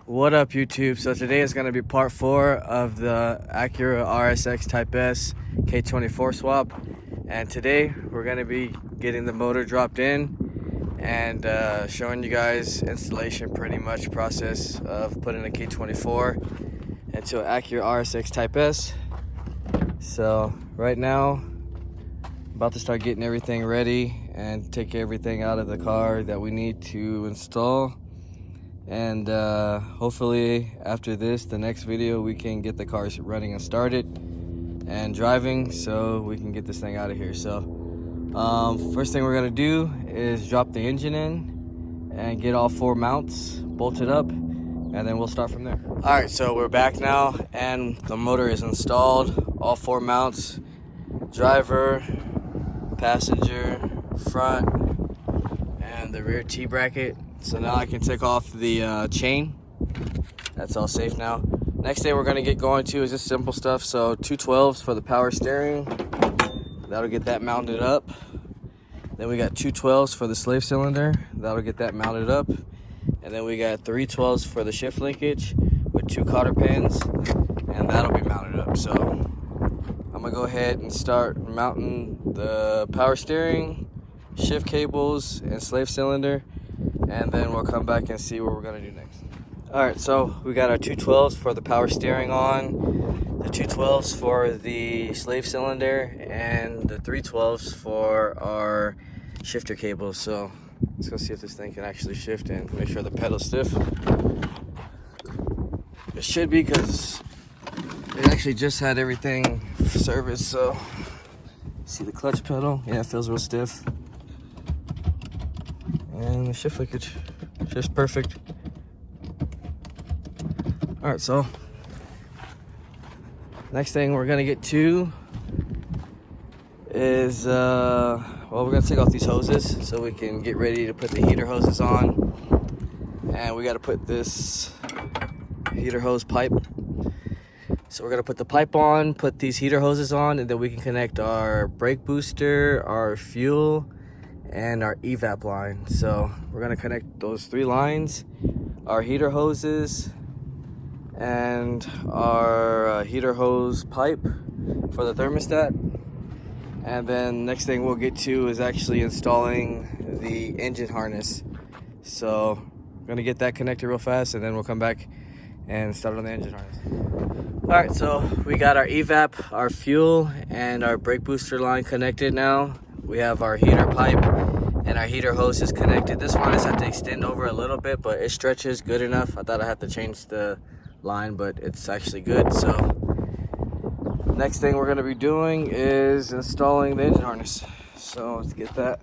What up, YouTube? So today is going to be part 4 of the Acura Rsx Type S K24 swap, and today we're going to be getting the motor dropped in and showing you guys installation pretty much process of putting a K24 into an Acura Rsx Type S. So right now I'm about to start getting everything ready and take everything out of the car that we need to install. And hopefully after this, the next video, we can get the cars running and started and driving so we can get this thing out of here. So first thing we're gonna do is drop the engine in and get all 4 mounts bolted up, and then we'll start from there. All right, so we're back now and the motor is installed. All 4 mounts: driver, passenger, front, and the rear T-bracket. So now I can take off the chain. That's all safe now. Next thing we're gonna get going to is just simple stuff. So 212s for the power steering. That'll get that mounted up. Then we got 212s for the slave cylinder. That'll get that mounted up. And then we got 312s for the shift linkage with 2 cotter pins, and that'll be mounted up. So I'm gonna go ahead and start mounting the power steering, shift cables, and slave cylinder, and then we'll come back and see what we're gonna do next. All right, so we got our 212s for the power steering on, the 212s for the slave cylinder, and the 312s for our shifter cables. So let's go see if this thing can actually shift and make sure the pedal's stiff. It should be, because it actually just had everything serviced. So see the clutch pedal, yeah, it feels real stiff. And the shift linkage, just perfect. All right, so next thing we're gonna get to is, well, we're gonna take off these hoses so we can get ready to put the heater hoses on. And we gotta put this heater hose pipe. So we're gonna put the pipe on, put these heater hoses on, and then we can connect our brake booster, our fuel, and our evap line. So we're gonna connect those 3 lines, our heater hoses and our heater hose pipe for the thermostat. And then next thing we'll get to is actually installing the engine harness. So we're gonna get that connected real fast, and then we'll come back and start on the engine harness. All right, so we got our evap, our fuel, and our brake booster line connected now. We have our heater pipe and our heater hose is connected. This harness had to extend over a little bit, but it stretches good enough. I thought I had to change the line, but it's actually good. So next thing we're gonna be doing is installing the engine harness. So let's get that.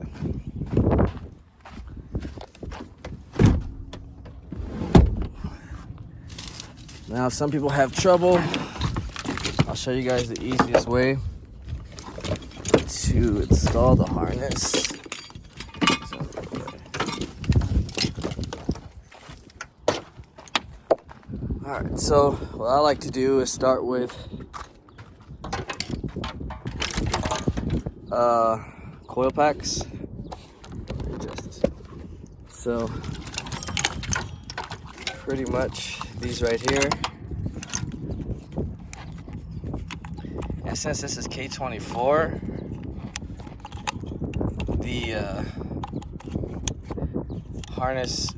Now, if some people have trouble, I'll show you guys the easiest way to install the harness. All right, so what I like to do is start with Coil Packs. So pretty much these right here. And since this is K24, the harness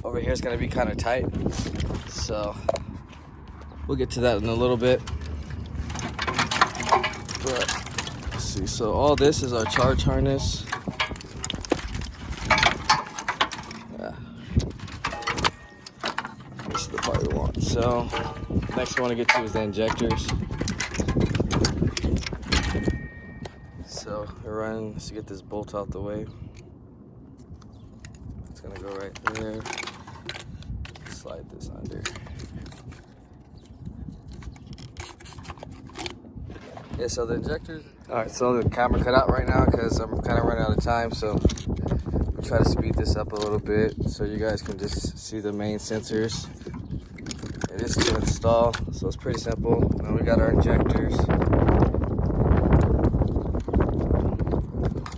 over here is going to be kind of tight. So we'll get to that in a little bit. But let's see. So all this is our charge harness. Yeah. This is the part we want. So next we want to get to is the injectors. So we're running. Let's get this bolt out the way. It's gonna go right there. Slide this under. Yeah, so the injectors. All right, so the camera cut out right now because I'm kind of running out of time. So I'll try to speed this up a little bit so you guys can just see the main sensors. It is to install, so it's pretty simple. Now we got our injectors.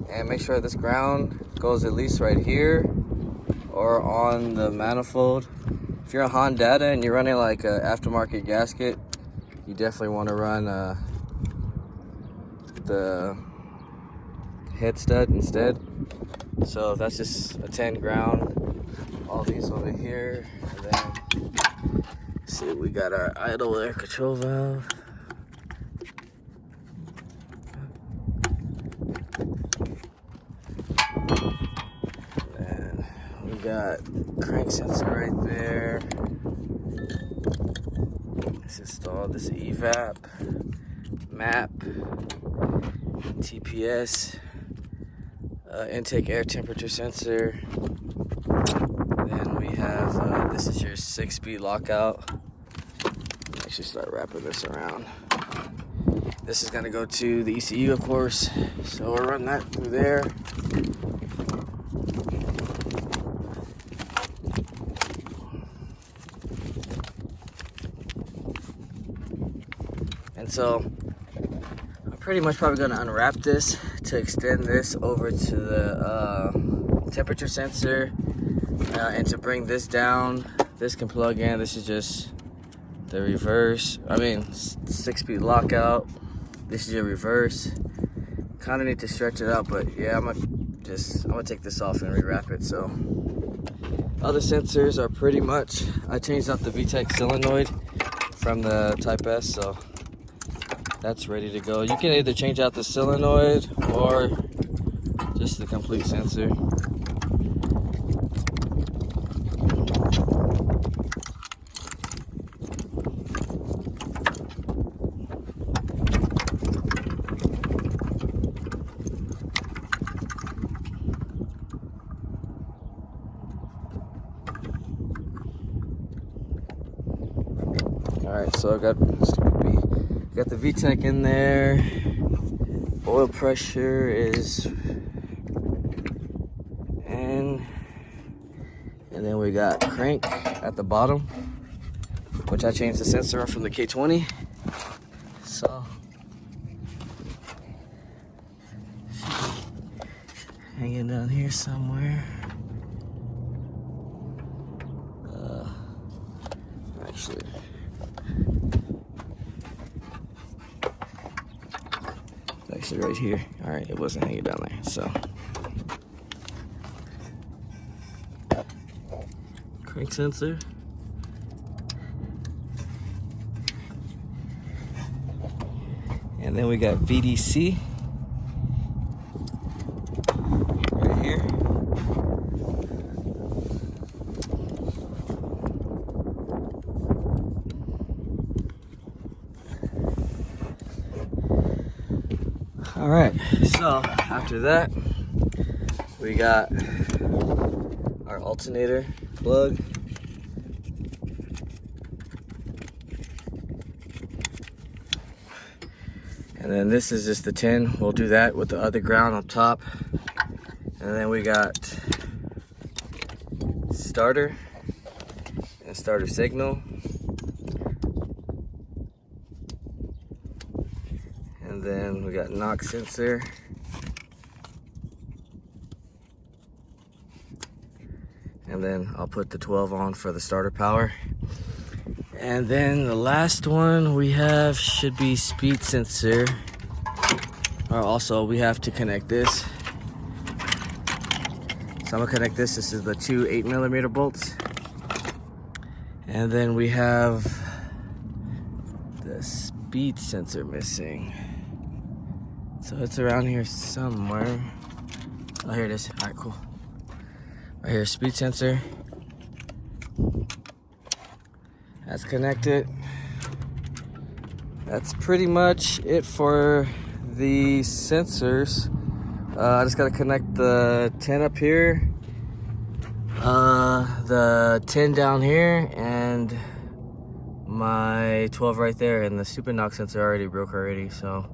And make sure this ground goes at least right here or on the manifold. if you're a Honda and you're running like an aftermarket gasket, you definitely want to run the head stud instead. So that's just a 10 ground. All these over here, and then see, we got our idle air control valve. And we got crank sensor right there. It's installed. This is evap, map, TPS, intake air temperature sensor. Then we have this is your 6-speed lockout. Actually, start wrapping this around. This is gonna go to the ECU, of course. So we'll run that through there. And so I'm pretty much probably gonna unwrap this to extend this over to the temperature sensor, and to bring this down. This can plug in. This is just the reverse. 6-speed lockout. This is your reverse. Kind of need to stretch it out, but yeah, I'm gonna take this off and rewrap it. So other sensors are pretty much, I changed out the VTEC solenoid from the Type S, so that's ready to go. You can either change out the solenoid or just the complete sensor. Alright, so I got the VTEC in there. Oil pressure is in. And then we got crank at the bottom, which I changed the sensor from the K20. So hanging down here somewhere. Actually, right here. All right, it wasn't hanging down there. So crank sensor. And then we got VDC right here. All right, so after that, we got our alternator plug. And then this is just the 10. We'll do that with the other ground on top. And then we got starter and starter signal. And then we got knock sensor. And then I'll put the 12 on for the starter power. And then the last one we have should be speed sensor. Also, we have to connect this. So I'm gonna connect this. This is the two 8mm bolts. And then we have the speed sensor missing. So it's around here somewhere. Oh, here it is. All right, cool. Right here, speed sensor. That's connected. That's pretty much it for the sensors. I just gotta connect the 10 up here, the 10 down here, and my 12 right there. And the stupid knock sensor already broke already, so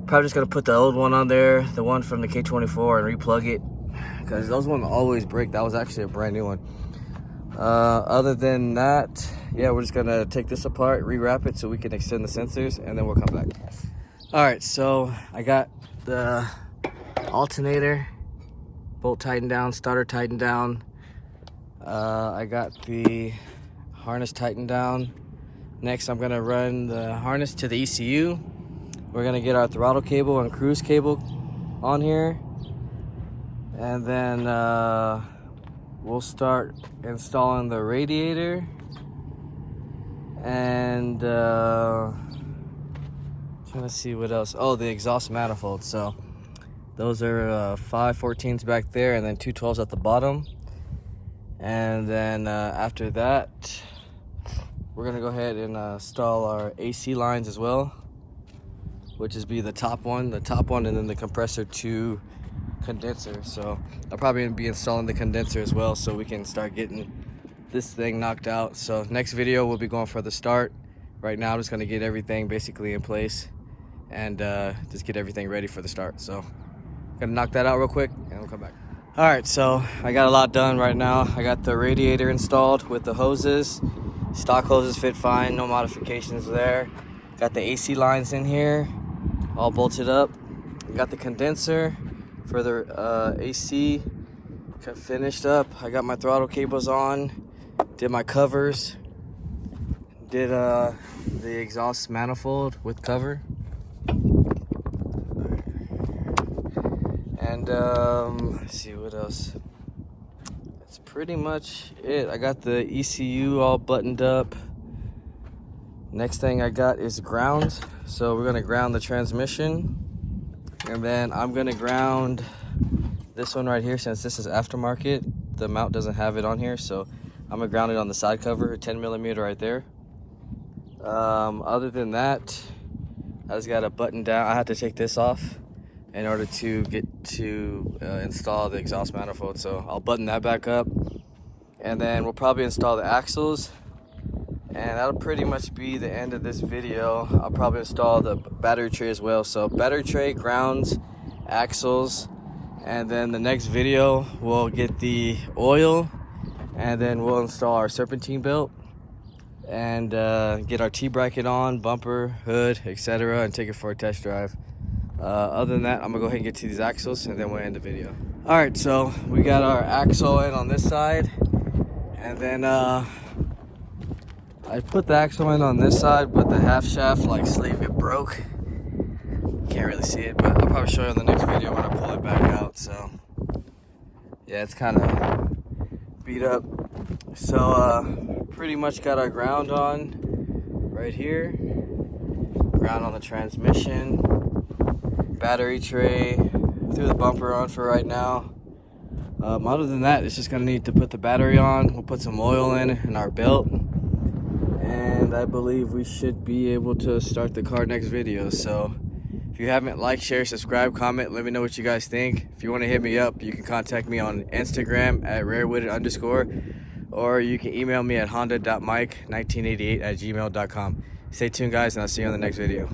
probably just gonna put the old one on there, the one from the K24, and replug it, because those ones always break. That was actually a brand new one. Other than that, yeah, we're just gonna take this apart, rewrap it so we can extend the sensors, and then we'll come back. All right, so I got the alternator bolt tightened down, starter tightened down. I got the harness tightened down. Next, I'm gonna run the harness to the ECU. We're gonna get our throttle cable and cruise cable on here, and then we'll start installing the radiator and trying to see what else. Oh, the exhaust manifold. So those are 5/14s back there, and then 212s at the bottom. And then after that, we're gonna go ahead and install our AC lines as well, which is the top one, and then the compressor to condenser. So I'll probably be installing the condenser as well, so we can start getting this thing knocked out. So next video we'll be going for the start. Right now I'm just gonna get everything basically in place and just get everything ready for the start. So gonna knock that out real quick and we'll come back. All right, so I got a lot done right now. I got the radiator installed with the hoses. Stock hoses fit fine, no modifications there. Got the AC lines in here, all bolted up. Got the condenser for the AC finished up. I got my throttle cables on, did my covers, did the exhaust manifold with cover. And let's see what else. That's pretty much it. I got the ECU all buttoned up. Next thing I got is ground. So we're gonna ground the transmission, and then I'm gonna ground this one right here. Since this is aftermarket, the mount doesn't have it on here, so I'm gonna ground it on the side cover, 10mm right there. Other than that, I just gotta button down. I have to take this off in order to get to install the exhaust manifold, so I'll button that back up, and then we'll probably install the axles, and that'll pretty much be the end of this video. I'll probably install the battery tray as well. So battery tray, grounds, axles, and then the next video we'll get the oil, and then we'll install our serpentine belt and get our T-bracket on, bumper, hood, etc., and take it for a test drive. Other than that, I'm gonna go ahead and get to these axles and then we'll end the video. All right, so we got our axle in on this side, and then I put the axle in on this side, but the half shaft sleeve, it broke. Can't really see it, but I'll probably show you in the next video when I pull it back out. So yeah, it's kind of beat up. So pretty much got our ground on right here, ground on the transmission, battery tray, threw the bumper on for right now. Other than that, it's just gonna need to put the battery on. We'll put some oil in our belt, and I believe we should be able to start the car next video. So if you haven't liked, share, subscribe, comment, let me know what you guys think. If you want to hit me up, you can contact me on Instagram at rarewitted_, or you can email me at honda.mike1988@gmail.com. Stay tuned, guys, and I'll see you on the next video.